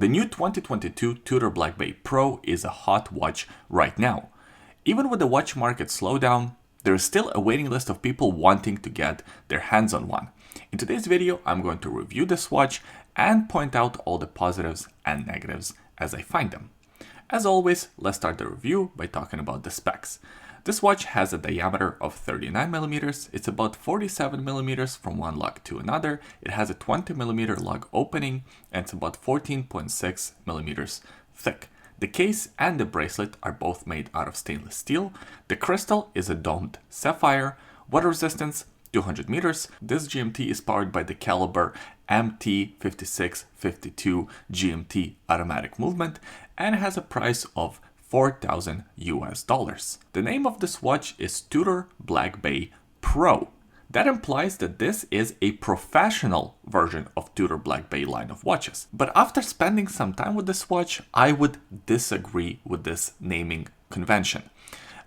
The new 2022 Tudor Black Bay Pro is a hot watch right now. Even with the watch market slowdown, there is still a waiting list of people wanting to get their hands on one. In today's video, I'm going to review this watch and point out all the positives and negatives as I find them. As always, let's start the review by talking about the specs. This watch has a diameter of 39mm, it's about 47mm from one lug to another, it has a 20mm lug opening, and it's about 14.6mm thick. The case and the bracelet are both made out of stainless steel. The crystal is a domed sapphire. Water resistance, 200 meters. This GMT is powered by the Caliber MT5652 GMT automatic movement and has a price of $4,000 US. The name of this watch is Tudor Black Bay Pro. That implies that this is a professional version of Tudor Black Bay line of watches. But after spending some time with this watch, I would disagree with this naming convention.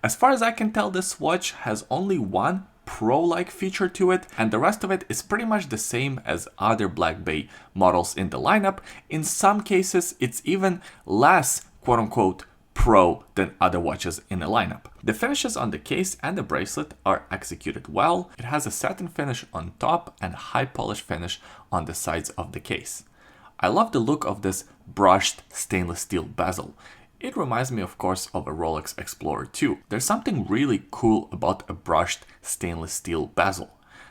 As far as I can tell, this watch has only one Pro-like feature to it, and the rest of it is pretty much the same as other Black Bay models in the lineup. In some cases, it's even less quote-unquote Pro than other watches in the lineup. The finishes on the case and the bracelet are executed well. It has a satin finish on top and high polish finish on the sides of the case. I love the look of this brushed stainless steel bezel. It reminds me, of course, of a Rolex Explorer 2. There's something really cool about a brushed stainless steel bezel.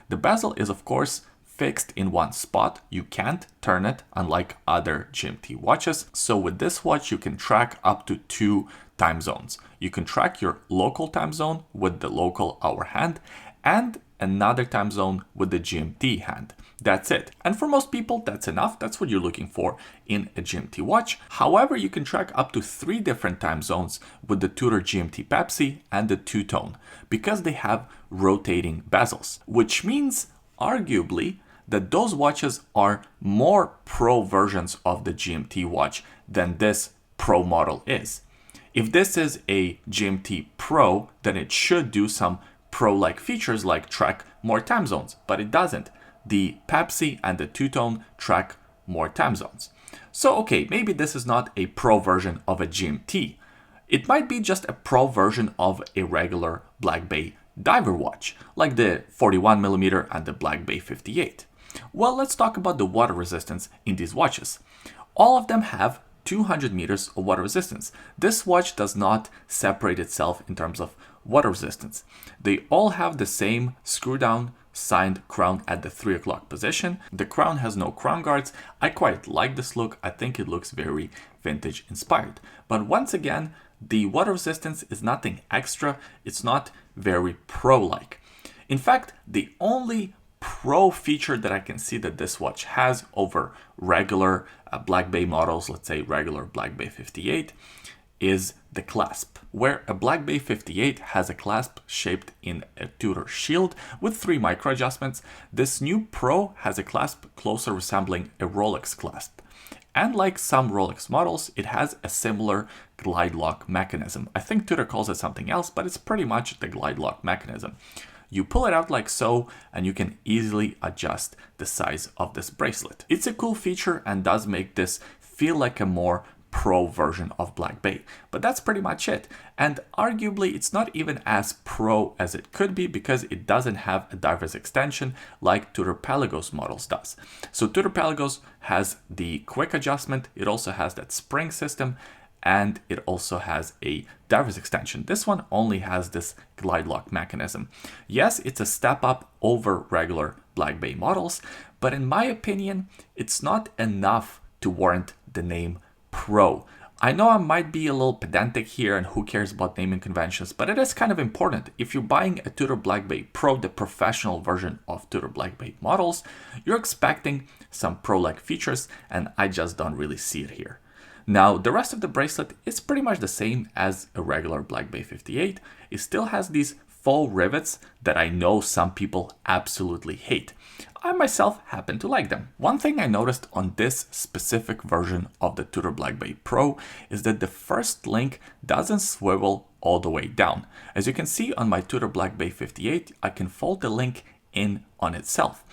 The bezel is, of course, fixed in one spot. You can't turn it, unlike other GMT watches. So with this watch, you can track up to 2 time zones. You can track your local time zone with the local hour hand and another time zone with the GMT hand. That's it. And for most people, that's enough. That's what you're looking for in a GMT watch. However, you can track up to 3 different time zones with the Tudor GMT Pepsi and the two-tone because they have rotating bezels, which means arguably that those watches are more pro versions of the GMT watch than this Pro model is. If this is a GMT Pro, then it should do some Pro-like features like track more time zones, but it doesn't. The Pepsi and the two-tone track more time zones. So okay, maybe this is not a Pro version of a GMT. It might be just a Pro version of a regular Black Bay diver watch, like the 41mm and the Black Bay 58. Well, let's talk about the water resistance in these watches. All of them have 200 meters of water resistance. This watch does not separate itself in terms of water resistance. They all have the same screw down signed crown at the 3 o'clock position. The crown has no crown guards. I quite like this look. I think it looks very vintage inspired. But once again, the water resistance is nothing extra. It's not very pro-like. In fact, the only Pro feature that I can see that this watch has over regular Black Bay models, let's say regular Black Bay 58, is the clasp, where a Black Bay 58 has a clasp shaped in a Tudor shield with 3 micro adjustments. This new Pro has a clasp closer resembling a Rolex clasp. And like some Rolex models, it has a similar glide lock mechanism. I think Tudor calls it something else, but it's pretty much the glide lock mechanism. You pull it out like so, and you can easily adjust the size of this bracelet. It's a cool feature and does make this feel like a more pro version of Black Bay, but that's pretty much it. And arguably, it's not even as pro as it could be because it doesn't have a diver's extension like Tudor Pelagos models does. So Tudor Pelagos has the quick adjustment, it also has that spring system, and it also has a diver's extension. This one only has this glide lock mechanism. Yes, it's a step up over regular Black Bay models, but in my opinion, it's not enough to warrant the name Pro. I know I might be a little pedantic here and who cares about naming conventions, but it is kind of important. If you're buying a Tudor Black Bay Pro, the professional version of Tudor Black Bay models, you're expecting some Pro-like features, and I just don't really see it here. Now, the rest of the bracelet is pretty much the same as a regular Black Bay 58. It still has these faux rivets that I know some people absolutely hate. I myself happen to like them. One thing I noticed on this specific version of the Tudor Black Bay Pro is that the first link doesn't swivel all the way down. As you can see on my Tudor Black Bay 58, I can fold the link in on itself.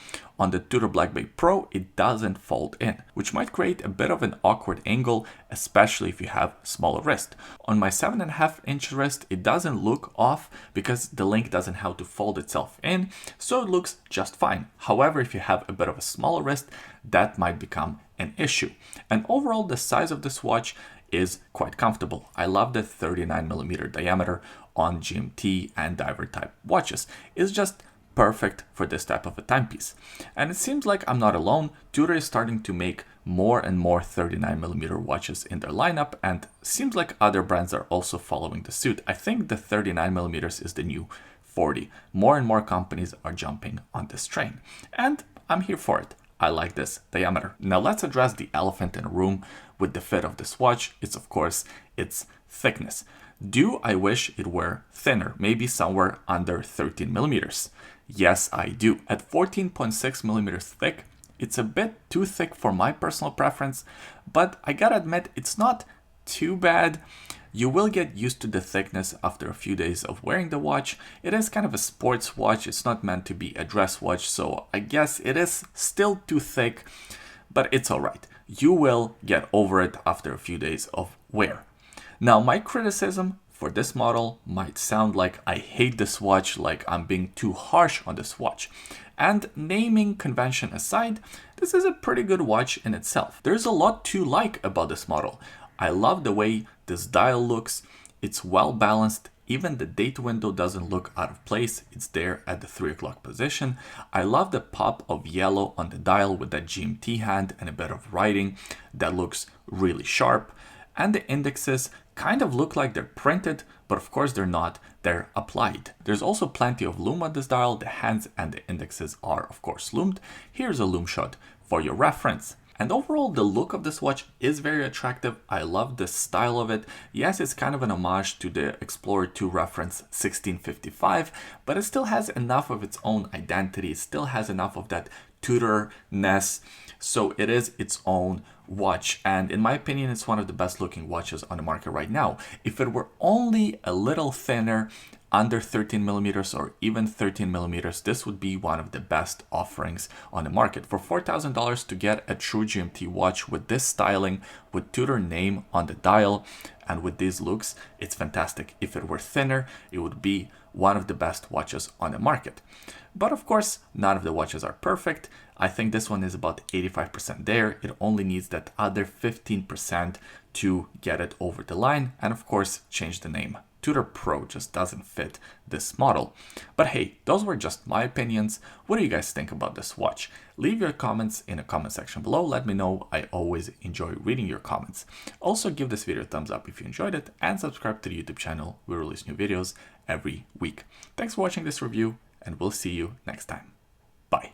on the Tudor Black Bay Pro, it doesn't fold in, which might create a bit of an awkward angle, especially if you have smaller wrist. On my 7.5-inch wrist, it doesn't look off because the link doesn't have to fold itself in, so it looks just fine. However, if you have a bit of a smaller wrist, that might become an issue. And overall, the size of this watch is quite comfortable. I love the 39mm diameter on GMT and diver type watches. It's just perfect for this type of a timepiece. And it seems like I'm not alone. Tudor is starting to make more and more 39mm watches in their lineup, and seems like other brands are also following the suit. I think the 39mm is the new 40. More and more companies are jumping on this train, and I'm here for it. I like this diameter. Now let's address the elephant in the room with the fit of this watch. It's of course its thickness. Do I wish it were thinner, maybe somewhere under 13mm? Yes, I do. At 14.6mm thick, it's a bit too thick for my personal preference, but I gotta admit, it's not too bad. You will get used to the thickness after a few days of wearing the watch. It is kind of a sports watch, it's not meant to be a dress watch, so I guess it is still too thick, but it's alright. You will get over it after a few days of wear. Now, my criticism for this model might sound like I hate this watch, like I'm being too harsh on this watch. And naming convention aside, this is a pretty good watch in itself. There's a lot to like about this model. I love the way this dial looks. It's well balanced. Even the date window doesn't look out of place. It's there at the 3 o'clock position. I love the pop of yellow on the dial with that GMT hand and a bit of writing that looks really sharp. And the indexes kind of look like they're printed, but of course they're not, they're applied. There's also plenty of lume on this dial. The hands and the indexes are of course lumed. Here's a lume shot for your reference. And overall, the look of this watch is very attractive. I love the style of it. Yes, it's kind of an homage to the Explorer 2 reference 1655, but it still has enough of its own identity. It still has enough of that Tudor-ness, so it is its own watch. And in my opinion, it's one of the best looking watches on the market right now. If it were only a little thinner, under 13mm or even 13mm, this would be one of the best offerings on the market. For $4,000 to get a true GMT watch with this styling, with Tudor name on the dial, and with these looks, it's fantastic. If it were thinner, it would be one of the best watches on the market. But of course, none of the watches are perfect. I think this one is about 85% there. It only needs that other 15% to get it over the line, and of course, change the name. Tudor Pro just doesn't fit this model. But hey, those were just my opinions. What do you guys think about this watch? Leave your comments in the comment section below. Let me know. I always enjoy reading your comments. Also, give this video a thumbs up if you enjoyed it, and subscribe to the YouTube channel. We release new videos every week. Thanks for watching this review, and we'll see you next time.